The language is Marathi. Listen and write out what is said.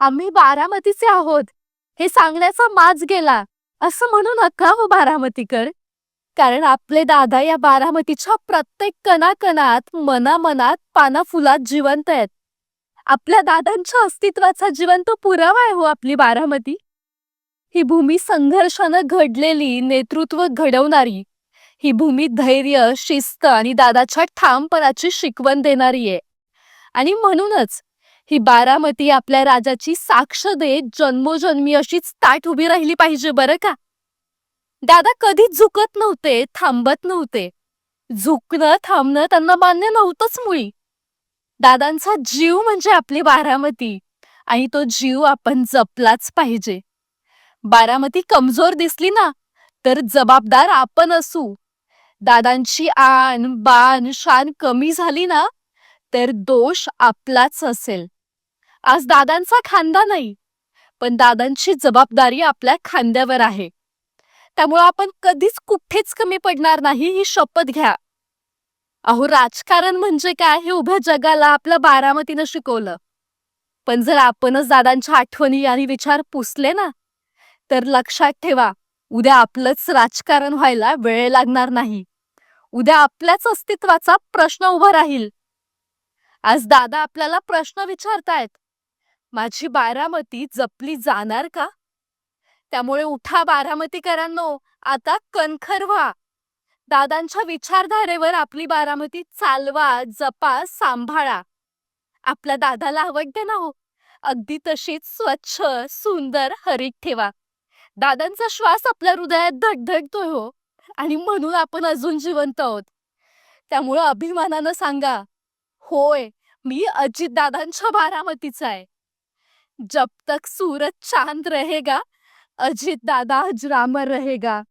आम्ही बारामतीचे आहोत हे सांगण्याचा माज गेला असं म्हणू नका हो बारामतीकर. कारण आपले दादा या बारामतीच्या प्रत्येक कणाकणात मनामनात पानाफुलात जिवंत आहेत. आपल्या दादांच्या अस्तित्वाचा जिवंत पुरावा आहे हो आपली बारामती. ही भूमी संघर्षानं घडलेली, नेतृत्व घडवणारी, ही भूमी धैर्य, शिस्त आणि दादाच्या ठामपणाची शिकवण देणारी आहे. आणि म्हणूनच ही बारामती आपल्या राजाची साक्ष देत जन्मोजन्मी अशीच ताठ उभी राहिली पाहिजे बरं का. दादा कधीच झुकत नव्हते, थांबत नव्हते. झुकणं थांबणं त्यांना मान्य नव्हतंच मुळी. दादांचा जीव म्हणजे आपली बारामती आणि तो जीव आपण जपलाच पाहिजे. बारामती कमजोर दिसली ना तर जबाबदार आपण असू. दादांची आन बान शान कमी झाली ना तर दोष आपलाच असेल. आज दादांचा खांदा नाही, पण दादांची जबाबदारी आपल्या खांद्यावर आहे. त्यामुळे आपण कधीच कुठेच कमी पडणार नाही ही शपथ घ्या. अहो राजकारण म्हणजे काय हे उभ्या जगाला आपलं बारामतीनं शिकवलं. पण जर आपणच दादांच्या आठवणी आणि विचार पुसले ना तर लक्षात ठेवा, उद्या आपलंच राजकारण व्हायला वेळ लागणार नाही. उद्या आपल्याच अस्तित्वाचा प्रश्न उभा राहील. आज दादा आपल्याला प्रश्न विचारतायत, माझी बारामती जपली जाणार का? त्यामुळे उठा बारामतीकरांनो, आता कणखर व्हा. दादांच्या विचारधारेवर आपली बारामती चालवा, जपा, सांभाळा. आपल्या दादाला आवडते ना हो, अगदी तशीच स्वच्छ, सुंदर, हरीत ठेवा. दादांचा श्वास आपल्या हृदयात धडधडतोय हो, आणि म्हणून आपण अजून जिवंत आहोत. त्यामुळं अभिमानानं सांगा, होय, मी अजितदादांच्या बारामतीचा आहे. जब तक सूरज चांद रहेगा, अजित दादा अजरामर रहेगा.